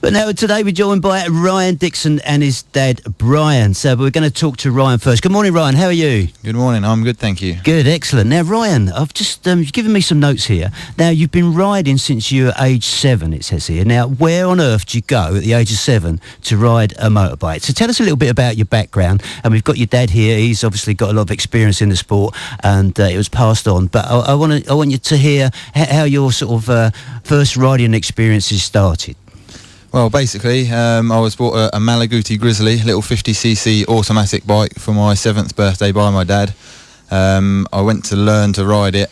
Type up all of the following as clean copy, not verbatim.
But now today we're joined by Ryan Dixon and his dad Bryan. So we're going to talk to Ryan first. Good morning, Ryan. How are you? Good morning. I'm good, thank you. Good, excellent. Now, Ryan, I've just you've given me some notes here. Now, you've been riding since you were age 7, it says here. Now, where on earth do you go at the age of 7 to ride a motorbike? So tell us a little bit about your background. And we've got your dad here. He's obviously got a lot of experience in the sport, and it was passed on. But I want you to hear how your sort of first riding experiences started. Well, basically, I was bought a Malaguti Grizzly, little 50cc automatic bike for my 7th birthday by my dad. I went to learn to ride it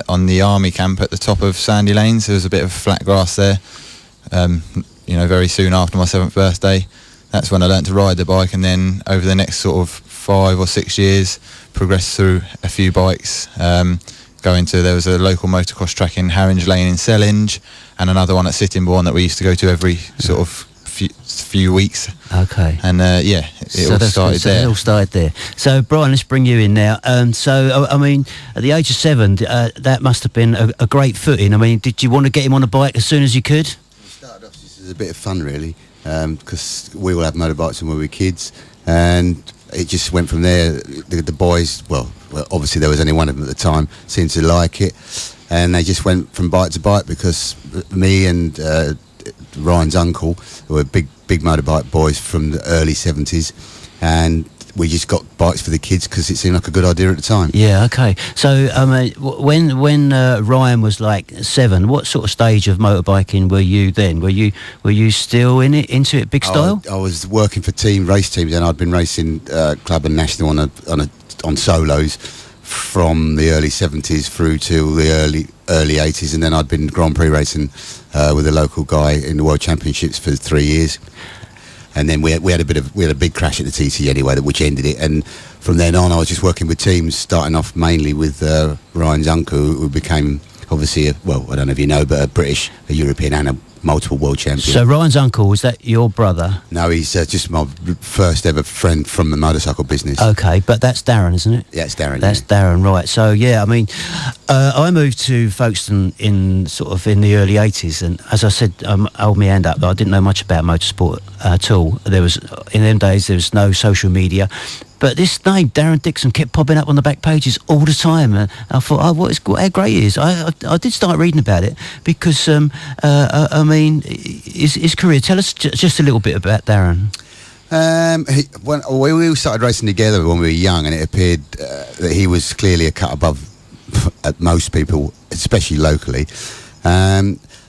on the army camp at the top of Sandy Lanes. There was a bit of flat grass there. Very soon after my 7th birthday, that's when I learned to ride the bike, and then over the next sort of 5 or 6 years, progressed through a few bikes. There was a local motocross track in Harringe Lane in Sellinge, and another one at Sittingbourne that we used to go to every sort of few weeks. Okay. And it all started there. It all started there. So, Bryan, let's bring you in now. So, I mean, at the age of 7, that must have been a great footing. I mean, did you want to get him on a bike as soon as you could? We started off just as a bit of fun, really, because we all had motorbikes when we were kids, and it just went from there. The boys, well, obviously there was only one of them at the time, seemed to like it, and they just went from bike to bike, because me and Ryan's uncle were big motorbike boys from the early 70s, and we just got bikes for the kids because it seemed like a good idea at the time. Yeah, okay. So when Ryan was like 7, what sort of stage of motorbiking were you then? Were you still into it big style? I was working for race teams, and I'd been racing club and national on solos from the early 70s through to the early 80s, and then I'd been Grand Prix racing with a local guy in the World Championships for 3 years. And then we had a big crash at the TT anyway, which ended it. And from then on, I was just working with teams, starting off mainly with Ryan's uncle, who became obviously I don't know if you know, but a European and a multiple world champion. So Ryan's uncle, was that your brother? No, he's just my first ever friend from the motorcycle business. Okay, but that's Darren, isn't it? Yeah, it's Darren. That's Darren, right. So, yeah, I mean, I moved to Folkestone in the early 80s, and as I said, hold my hand up, I didn't know much about motorsport at all. In them days, there was no social media. But this name, Darren Dixon, kept popping up on the back pages all the time. And I thought, how great it is. I did start reading about it because, I mean, his career. Tell us just a little bit about Darren. When we all started racing together when we were young, and it appeared that he was clearly a cut above at most people, especially locally.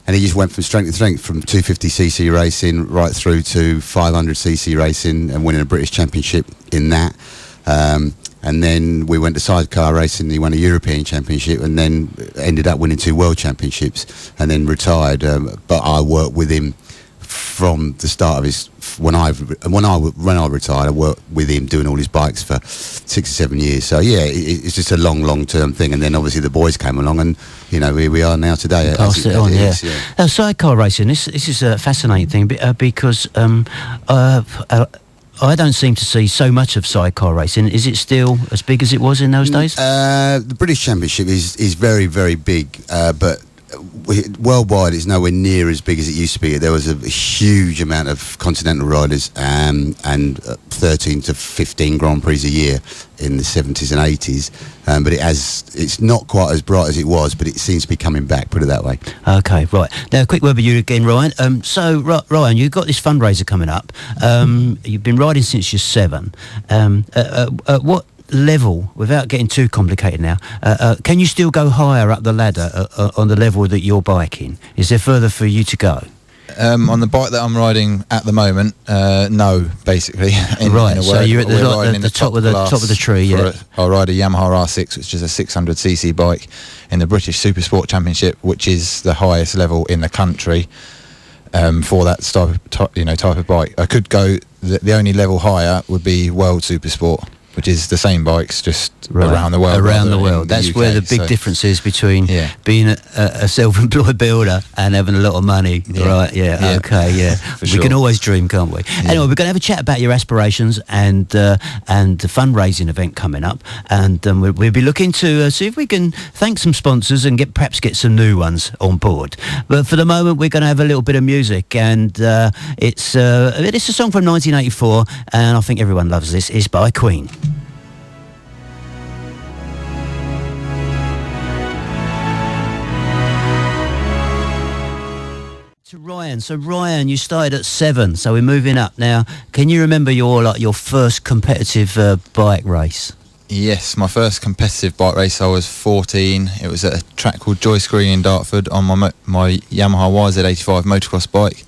And he just went from strength to strength, from 250cc racing right through to 500cc racing, and winning a British championship in that. And then we went to sidecar racing. He won a European championship, and then ended up winning 2 world championships, and then retired. But I worked with him from the start of his. When I retired, I worked with him doing all his bikes for 6 or 7 years. So yeah, it's just a long term thing. And then obviously the boys came along, and here we are now today. Passed it on, yeah. Sidecar racing. This is a fascinating thing because I don't seem to see so much of sidecar racing. Is it still as big as it was in those days? The British Championship is very, very big, but worldwide it's nowhere near as big as it used to be. There was a huge amount of continental riders, and 13 to 15 Grand Prix a year in the 70s and 80s, but it's not quite as bright as it was, but it seems to be coming back, put it that way. Okay, right. Now a quick word with you again, Ryan. So Ryan, you've got this fundraiser coming up. You've been riding since you're 7. What level, without getting too complicated now, can you still go higher up the ladder on the level that you're biking? Is there further for you to go? On the bike that I'm riding at the moment, no, basically. Right, so you're at the top of the tree, yeah. I ride a Yamaha R6, which is a 600cc bike in the British Supersport Championship, which is the highest level in the country for that type of bike. I could go, the only level higher would be World Supersport. which is the same bikes, just Right. around the world. Around the rather world. in That's UK, where the big so- difference is between Yeah. being a self-employed builder and having a lot of money. Yeah. Right, Yeah. okay, yeah. For We sure. can always dream, can't we? Anyway, we're going to have a chat about your aspirations and the fundraising event coming up. And we'll be looking to see if we can thank some sponsors and perhaps get some new ones on board. But for the moment, we're going to have a little bit of music. And it's a song from 1984, and I think everyone loves this. It's by Queen. To Ryan. So Ryan, you started at 7, so we're moving up now. Can you remember your first competitive bike race? Yes, my first competitive bike race, I was 14. It was at a track called Joyce Green in Dartford on my Yamaha YZ85 motocross bike.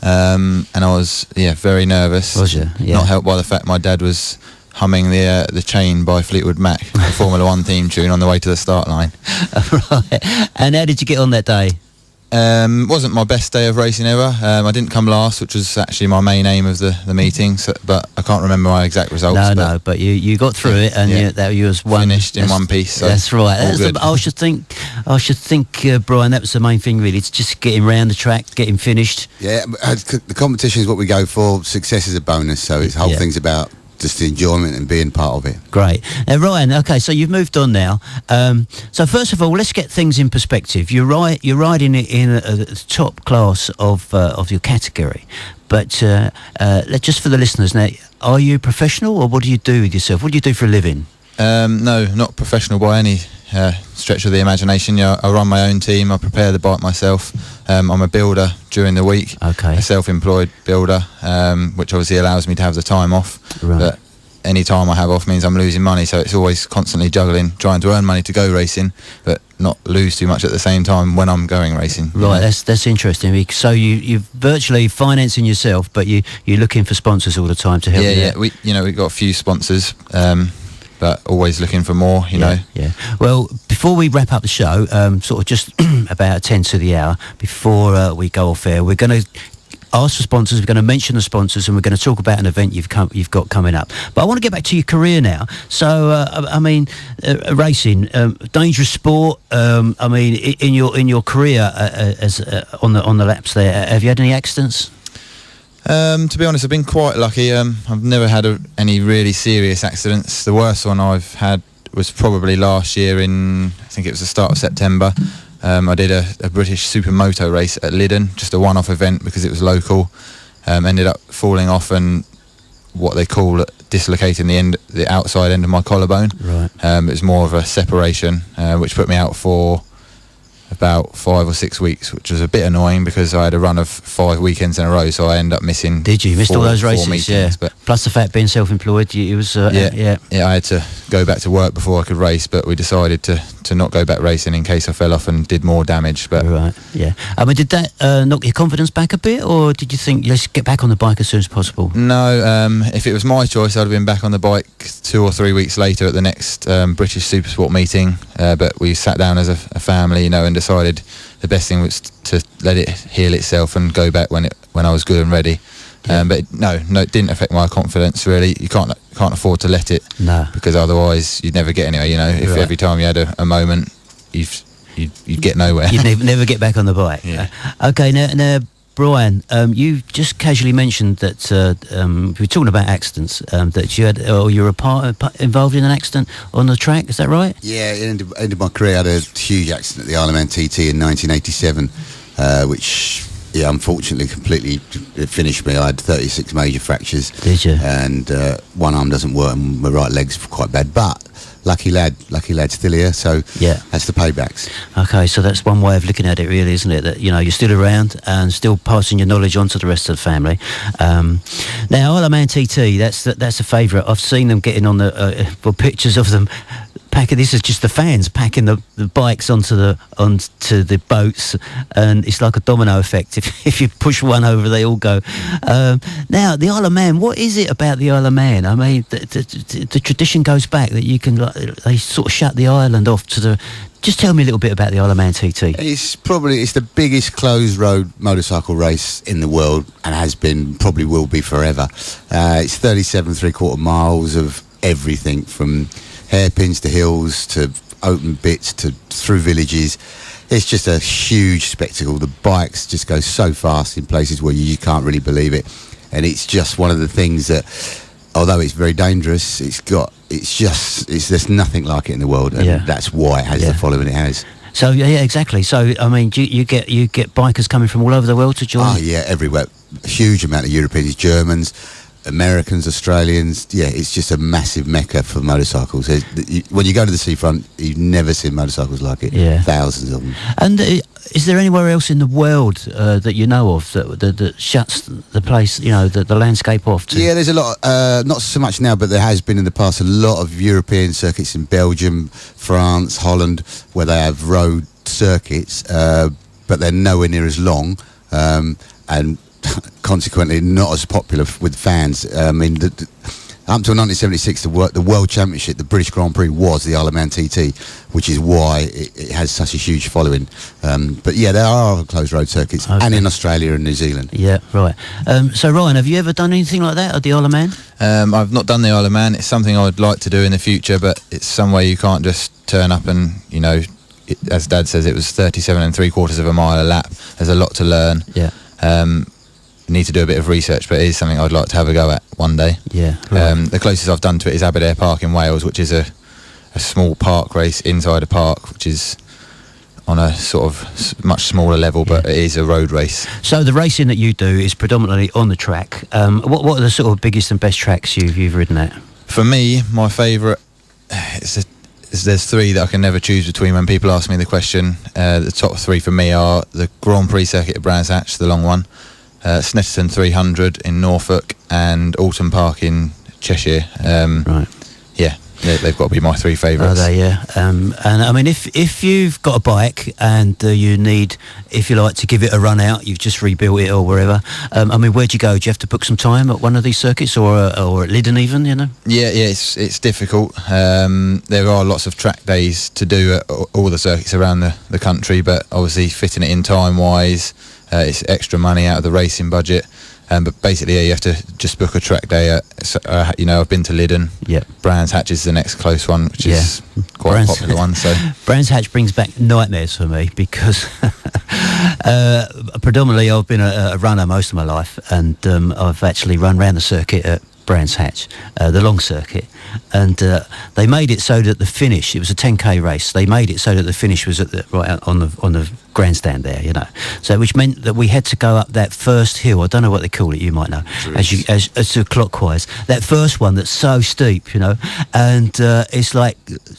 And I was, very nervous. Was you? Yeah. Not helped by the fact my dad was humming the Chain by Fleetwood Mac, the Formula 1 theme tune on the way to the start line. Right. And how did you get on that day? Wasn't my best day of racing ever. I didn't come last, which was actually my main aim of the meeting, but I can't remember my exact results. But you got through it, and you was one finished in one piece. So that's right. all good. I should think, Brian, that was the main thing really. It's just getting round the track, getting finished. Yeah, the competition is what we go for. Success is a bonus, so the whole thing's about just the enjoyment and being part of it. Great. Now, Ryan, okay, so you've moved on now. So first of all, let's get things in perspective. You're riding it in a top class of your category. But just for the listeners now, are you professional, or what do you do with yourself? What do you do for a living? No, not professional by any stretch of the imagination. I run my own team. I prepare the bike myself. I'm a builder during the week. Okay. A self-employed builder, which obviously allows me to have the time off. Right. But any time I have off means I'm losing money, so it's always constantly juggling, trying to earn money to go racing, but not lose too much at the same time when I'm going racing. Right, that's interesting. So you're virtually financing yourself, but you're looking for sponsors all the time to help you. Yeah. We've got a few sponsors. But always looking for more, you know. Yeah. Well, before we wrap up the show, sort of just about 10 to the hour, before we go off air, we're going to ask for sponsors, we're going to mention the sponsors, and we're going to talk about an event you've got coming up. But I want to get back to your career now. So, racing, dangerous sport. In your career as on the laps there, have you had any accidents? To be honest, I've been quite lucky. I've never had any really serious accidents. The worst one I've had was probably last year I think it was the start of September. I did a British supermoto race at Lyddon, just a one-off event because it was local. Ended up falling off and what they call dislocating the outside end of my collarbone. Right. It was more of a separation, which put me out for about 5 or 6 weeks, which was a bit annoying because I had a run of 5 weekends in a row, so I ended up missing. Did you miss all those races? Meetings, but plus the fact being self-employed, it was I had to go back to work before I could race, but we decided to not go back racing in case I fell off and did more damage. But right, yeah. Did that knock your confidence back a bit, or did you think let's get back on the bike as soon as possible? No, if it was my choice, I'd have been back on the bike 2 or 3 weeks later at the next British Supersport meeting. But we sat down as a family, and decided the best thing was to let it heal itself and go back when I was good and ready. But it didn't affect my confidence really. You can't afford to let it, because otherwise you'd never get anywhere. If every time you had a moment, you'd get nowhere. You'd never get back on the bike. Yeah. Okay, now Bryan, you just casually mentioned that we were talking about accidents. That you had, or you were involved in an accident on the track. Is that right? Yeah, it ended my career. I had a huge accident at the Isle of Man TT in 1987, which unfortunately completely finished me. I had 36 major fractures. Did you? And one arm doesn't work, and my right leg's quite bad. But lucky lad, still here. So that's the paybacks. Okay, so that's one way of looking at it, really, isn't it? That you're still around and still passing your knowledge on to the rest of the family. Now, Isle of Man TT, that's a favourite. I've seen them getting on the pictures of them. This is just the fans packing the bikes onto the boats, and it's like a domino effect. If you push one over, they all go. Now, the Isle of Man, what is it about the Isle of Man? I mean, the tradition goes back that you can, they sort of shut the island off to the. Just tell me a little bit about the Isle of Man TT. It's the biggest closed road motorcycle race in the world, and has been, probably will be forever. It's 37 3/4 miles of everything from hairpins to hills to open bits to through villages. It's just a huge spectacle. The bikes just go so fast in places where you can't really believe it, and it's just one of the things that, although it's very dangerous, there's nothing like it in the world, and that's why it has the following it has. So yeah, exactly. So I mean, you get bikers coming from all over the world to join? Oh yeah, everywhere. A huge amount of Europeans, Germans, Americans, Australians. Yeah, it's just a massive mecca for motorcycles. When you go to the seafront, you've never seen motorcycles like it. Yeah. Thousands of them. And is there anywhere else in the world that you know of that shuts the place, the landscape off to? Yeah, there's a lot, not so much now, but there has been in the past a lot of European circuits in Belgium, France, Holland, where they have road circuits, but they're nowhere near as long, and consequently not as popular with fans. I mean, up until 1976, the World Championship, the British Grand Prix, was the Isle of Man TT, which is why it has such a huge following. But yeah, there are other closed road circuits, and in Australia and New Zealand. Yeah, right. So Ryan, have you ever done anything like that at the Isle of Man? I've not done the Isle of Man. It's something I would like to do in the future, but it's somewhere you can't just turn up and, as Dad says, it was 37.75 of a mile a lap. There's a lot to learn. Yeah. Need to do a bit of research, but it is something I'd like to have a go at one day. Yeah. Right. The closest I've done to it is Aberdare Park in Wales, which is a small park race inside a park, which is on a sort of much smaller level, but it is a road race. So the racing that you do is predominantly on the track. What are the sort of biggest and best tracks you've ridden at? For me, my favourite, there's three that I can never choose between when people ask me the question. The top three for me are the Grand Prix circuit at Brands Hatch, the long one, Snetterton 300 in Norfolk, and Alton Park in Cheshire. Right. Yeah, they've got to be my three favourites. Are they? Yeah. And I mean, if you've got a bike and you need, if you like, to give it a run out, you've just rebuilt it or wherever. I mean, where'd you go? Do you have to book some time at one of these circuits or at Lyddon even? Yeah, it's difficult. There are lots of track days to do at all the circuits around the country, but obviously fitting it in time wise, it's extra money out of the racing budget. But basically, you have to just book a track day. I've been to Lyddon. Yeah. Brands Hatch is the next close one, which is quite a popular one. So Brands Hatch brings back nightmares for me because predominantly I've been a runner most of my life, and I've actually run around the circuit at Brands Hatch, the long circuit, and they made it so that the finish, it was a 10k race, they made it so that the finish was at right on the grandstand there, so which meant that we had to go up that first hill. I don't know what they call it, you might know, as to clockwise, that first one that's so steep, and it's like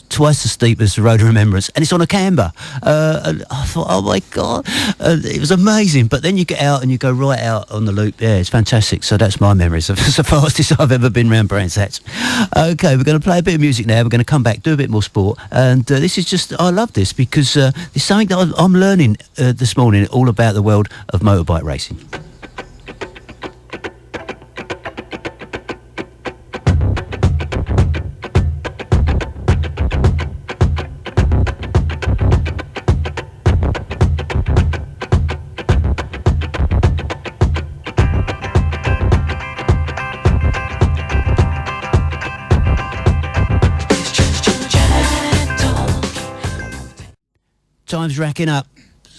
twice as steep as the Road of Remembrance, and it's on a camber. And I thought, oh my god, it was amazing. But then you get out and you go right out on the loop. Yeah, it's fantastic. So that's my memories of the fastest I've ever been round Brands Hatch. Okay, we're going to play a bit of music now. We're going to come back, do a bit more sport, and this is just, I love this because it's something that I'm learning this morning all about the world of motorbike racing. Time's racking up.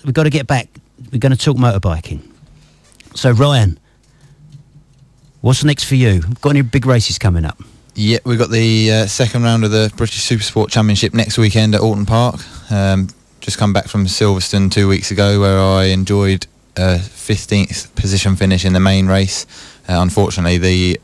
We've got to get back. We're going to talk motorbiking. So, Ryan, what's next for you? Got any big races coming up? Yeah, we've got the second round of the British Supersport Championship next weekend at Alton Park. Just come back from Silverstone 2 weeks ago, where I enjoyed a 15th position finish in the main race. Unfortunately, the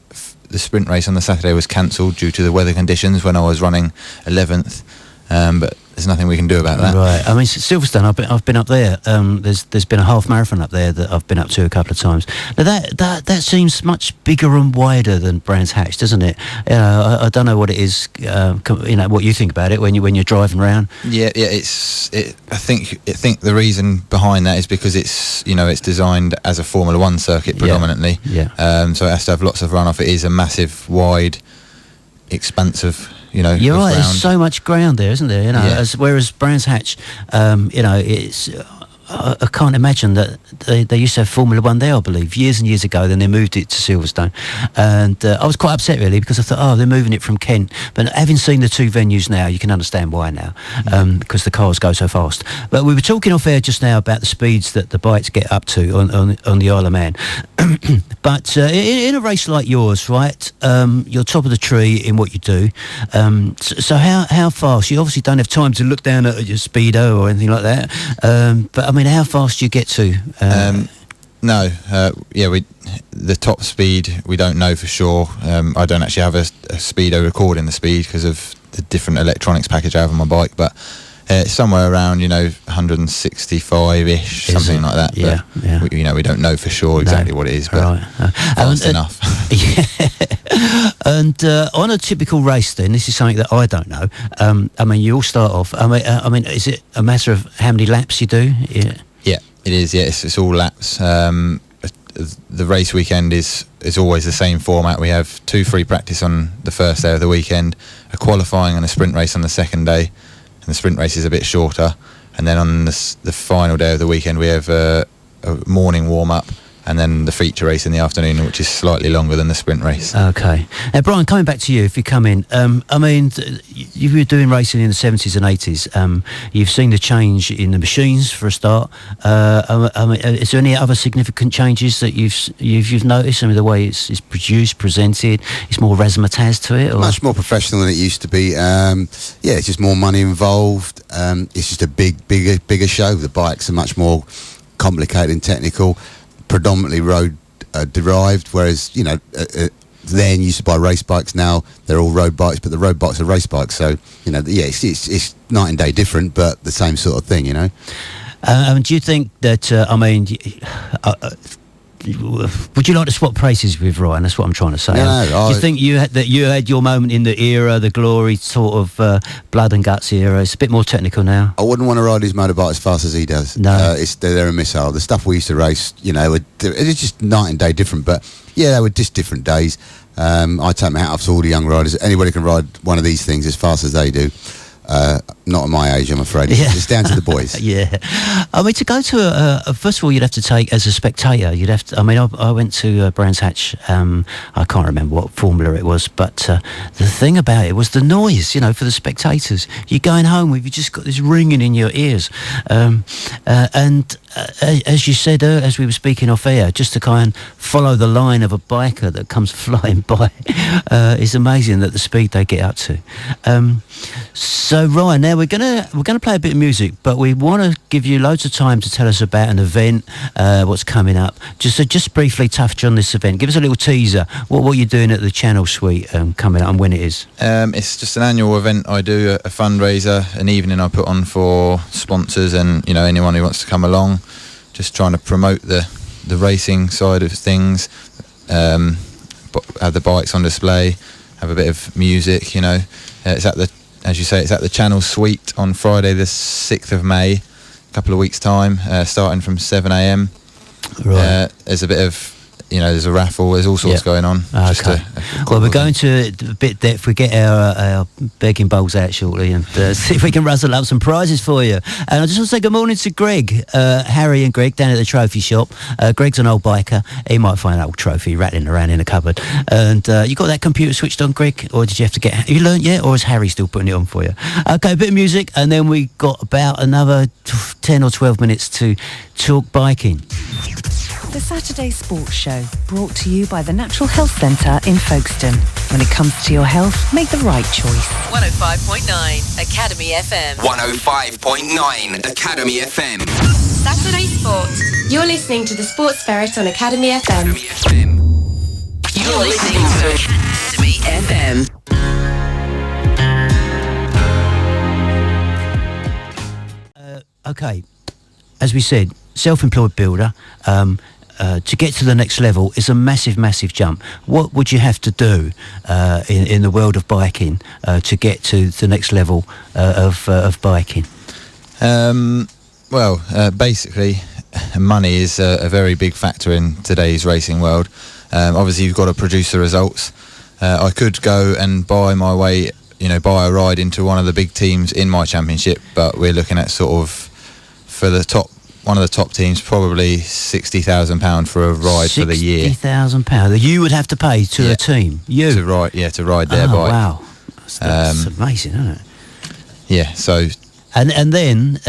sprint race on the Saturday was cancelled due to the weather conditions when I was running 11th. But there's nothing we can do about that. Right. I mean, Silverstone, I've been up there. There's been a half marathon up there that I've been up to a couple of times. Now that seems much bigger and wider than Brands Hatch, doesn't it? I don't know what it is. What you think about it when you're driving around. Yeah. I think the reason behind that is because it's designed as a Formula One circuit predominantly. Yeah. So it has to have lots of runoff. It is a massive, wide, expansive. You're right. There's so much ground there, isn't there? Whereas Brands Hatch, it's I can't imagine that they used to have Formula One there, I believe, years and years ago. Then they moved it to Silverstone, and I was quite upset really because I thought, they're moving it from Kent. But having seen the two venues now, you can understand why now, because the cars go so fast. But we were talking off air just now about the speeds that the bikes get up to on the Isle of Man. But in a race like yours, right, you're top of the tree in what you do. So how fast? You obviously don't have time to look down at your speedo or anything like that. But I mean, how fast do you get to? No, the top speed we don't know for sure. I don't actually have a speedo recording the speed because of the different electronics package I have on my bike, but it's somewhere around 165-ish, something like that. Yeah, but yeah. We don't know for sure exactly what it is, but fast enough. Yeah. And on a typical race, then, this is something that I don't know. I mean, you all start off. I mean, is it a matter of how many laps you do? Yeah. Yeah, it is. Yeah, it's all laps. The race weekend is always the same format. We have 2 free practice on the first day of the weekend, a qualifying and a sprint race on the second day. And the sprint race is a bit shorter. And then on the final day of the weekend, we have a morning warm-up and then the feature race in the afternoon, which is slightly longer than the sprint race. Okay. Now, Bryan, coming back to you, if you come in, I mean, you were doing racing in the 70s and 80s. You've seen the change in the machines for a start. I mean, is there any other significant changes that you've noticed? I mean, the way it's produced, presented, it's more razzmatazz to it? Or? Much more professional than it used to be. It's just more money involved. It's just a bigger show. The bikes are much more complicated and technical, predominantly road derived, whereas then you used to buy race bikes. Now they're all road bikes, but the road bikes are race bikes, so it's night and day different, but the same sort of thing. Do you think that would you like to swap places with Ryan? That's what I'm trying to say. No, do you think you had your moment in the era, the glory sort of blood and guts era? It's a bit more technical now. I wouldn't want to ride his motorbike as fast as he does. No, they're a missile. The stuff we used to race, it's just night and day different. But yeah, they were just different days. I take my hat off to all the young riders. Anybody can ride one of these things as fast as they do. Not at my age, I'm afraid. Yeah. It's down to the boys. Yeah. I mean, to go to first of all, you'd have to take, as a spectator, I went to Brands Hatch, I can't remember what formula it was, but the thing about it was the noise, for the spectators. You're going home with, you just got this ringing in your ears. And as you said, as we were speaking off air, just to kind of follow the line of a biker that comes flying by, is amazing that the speed they get up to. So Ryan, now we're gonna play a bit of music, but we want to give you loads of time to tell us about an event, what's coming up. Just briefly touch on this event. Give us a little teaser. What you're doing at the Channel Suite coming up and when it is. It's just an annual event. I do a fundraiser, an evening I put on for sponsors and anyone who wants to come along. Just trying to promote the racing side of things. Have the bikes on display. Have a bit of music. It's at the, as you say, it's at the Channel Suite on Friday the 6th of May, a couple of weeks' time, starting from 7 a.m. Right. There's a bit of, there's a raffle, there's all sorts going on. Okay. Well, we're going to a bit depth. We get our begging bowls out shortly and see if we can rustle up some prizes for you. And I just want to say good morning to Greg, Harry and Greg down at the trophy shop. Greg's an old biker. He might find an old trophy rattling around in a cupboard. And you got that computer switched on, Greg? Or did you have to have you learnt yet? Or is Harry still putting it on for you? Okay, a bit of music and then we got about another 10 or 12 minutes to talk biking. The Saturday Sports Show, brought to you by the Natural Health Centre in Folkestone. When it comes to your health, make the right choice. 105.9 Academy FM. 105.9 Academy FM. Saturday Sport. You're listening to the Sportsferret on Academy FM. You're listening to Academy FM. Okay, as we said, self-employed builder. To get to the next level is a massive, massive jump. What would you have to do in the world of biking to get to the next level of biking? Basically, money is a very big factor in today's racing world. Obviously, you've got to produce the results. I could go and buy my way, buy a ride into one of the big teams in my championship, but we're looking at sort of for the top one of the top teams, probably £60,000 for a ride for the year. £60,000 you would have to pay to a team. You to ride their bike. Wow, that's amazing, isn't it? Yeah. So and then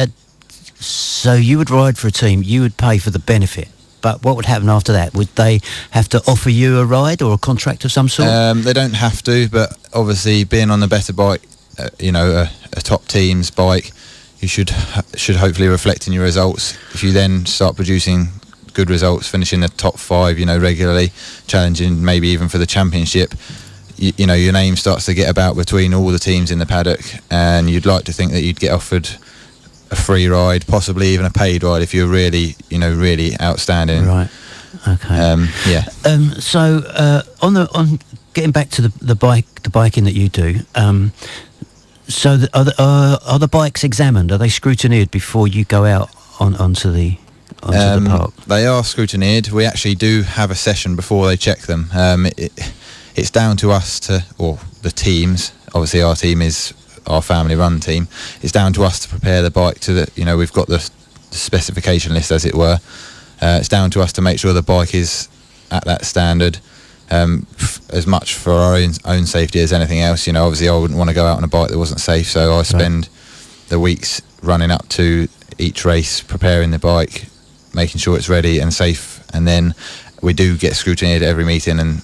so you would ride for a team. You would pay for the benefit. But what would happen after that? Would they have to offer you a ride or a contract of some sort? They don't have to, but obviously being on a better bike, a top team's bike, you should hopefully reflect in your results. If you then start producing good results, finishing the top 5, regularly, challenging maybe even for the championship, your name starts to get about between all the teams in the paddock, and you'd like to think that you'd get offered a free ride, possibly even a paid ride if you're really, really outstanding. Right. Okay. Yeah. So on getting back to the biking that you do, so are the bikes examined? Are they scrutineered before you go out onto the park? They are scrutineered. We actually do have a session before they check them. It's down to us or the teams. Obviously, our team is our family-run team. It's down to us to prepare the bike to the. We've got the specification list, as it were. It's down to us to make sure the bike is at that standard. As much for our own safety as anything else. Obviously I wouldn't want to go out on a bike that wasn't safe, so I spend the weeks running up to each race preparing the bike, making sure it's ready and safe, and then we do get scrutineered at every meeting, and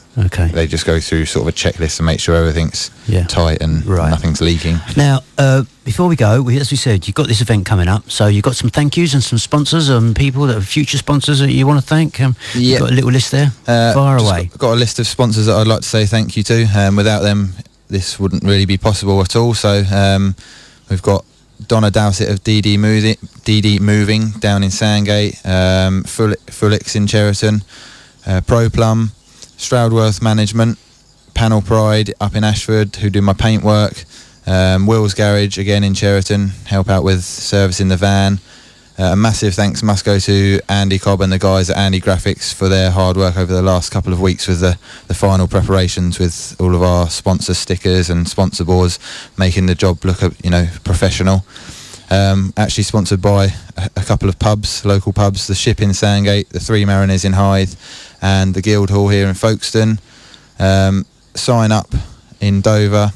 they just go through sort of a checklist and make sure everything's tight and nothing's leaking. Now, before we go, as we said, you've got this event coming up, so you've got some thank yous and some sponsors and people that are future sponsors that you want to thank. You've got a little list there. Far away. Got a list of sponsors that I'd like to say thank you to. Without them, this wouldn't really be possible at all. So we've got Donna Dowsett of DD Moving down in Sandgate, Fulix in Cheriton, Pro Plum, Stroudworth Management, Panel Pride up in Ashford, who do my paintwork, Will's Garage again in Cheriton, help out with servicing the van. A massive thanks must go to Andy Cobb and the guys at Andy Graphics for their hard work over the last couple of weeks with the final preparations with all of our sponsor stickers and sponsor boards, making the job look professional. Actually sponsored by a couple of pubs, local pubs, the Ship in Sandgate, the Three Mariners in Hythe, and the Guildhall here in Folkestone. Sign Up in Dover,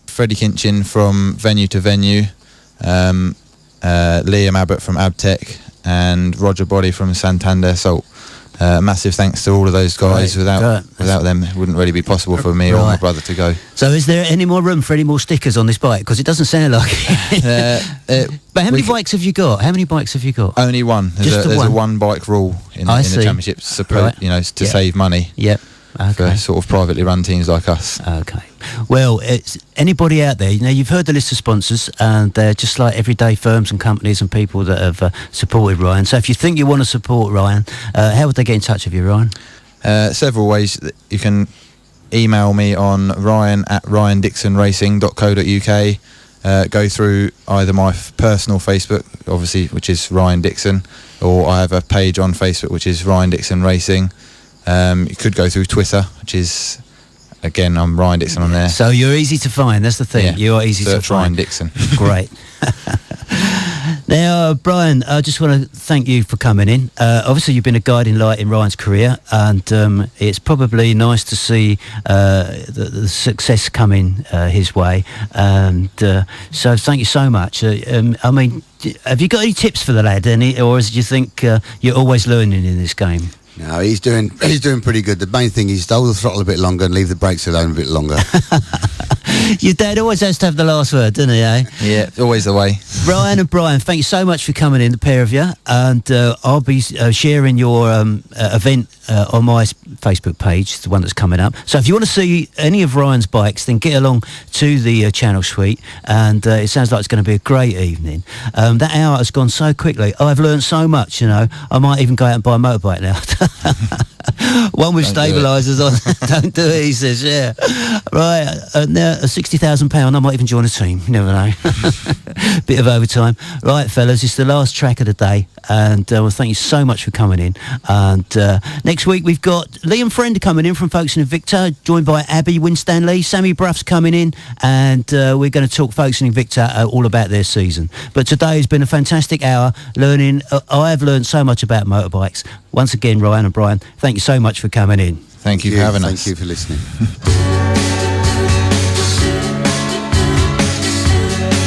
Freddie Kinchin from Venue to Venue, Liam Abbott from Abtech, and Roger Body from Santander Salt. Massive thanks to all of those guys. Without them, it wouldn't really be possible for me or my brother to go. So is there any more room for any more stickers on this bike? Because it doesn't sound like it. But how many bikes have you got? Only one. There's a one bike rule in the championship, to save money. Yep. Okay. For sort of privately run teams like us. Okay. Well, it's anybody out there, you've heard the list of sponsors, and they're just like everyday firms and companies and people that have supported Ryan. So if you think you want to support Ryan, how would they get in touch with you, Ryan? Several ways. You can email me on ryan@ryandixonracing.co.uk. Go through either my personal Facebook, obviously, which is Ryan Dixon, or I have a page on Facebook, which is Ryan Dixon Racing. You could go through Twitter, which is, again, I'm Ryan Dixon on there. So you're easy to find, that's the thing. Yeah. You are easy to find. Ryan Dixon. Great. Now, Bryan, I just want to thank you for coming in. Obviously, you've been a guiding light in Ryan's career, and it's probably nice to see the success coming his way. And so thank you so much. I mean, have you got any tips for the lad, or do you think you're always learning in this game? No, he's doing pretty good. The main thing is to hold the throttle a bit longer and leave the brakes alone a bit longer. Your dad always has to have the last word, doesn't he, eh? Yeah, always the way. Ryan and Bryan, thank you so much for coming in, the pair of you. And I'll be sharing your event on my Facebook page, the one that's coming up. So if you want to see any of Ryan's bikes, then get along to the channel suite. And it sounds like it's going to be a great evening. That hour has gone so quickly. I've learned so much, I might even go out and buy a motorbike now. One with stabilisers on. Don't do it, he says, yeah. Right, now £60,000, I might even join a team. You never know. Bit of overtime. Right, fellas, it's the last track of the day. And well, thank you so much for coming in. And next Next week we've got Liam Friend coming in from Folkestone and Victor, joined by Abby Winstanley. Sammy Bruff's coming in, and we're going to talk Folkestone and Victor all about their season. But today has been a fantastic hour learning. I have learned so much about motorbikes. Once again, Ryan and Bryan, thank you so much for coming in. Thank you for having us. Thank you for listening.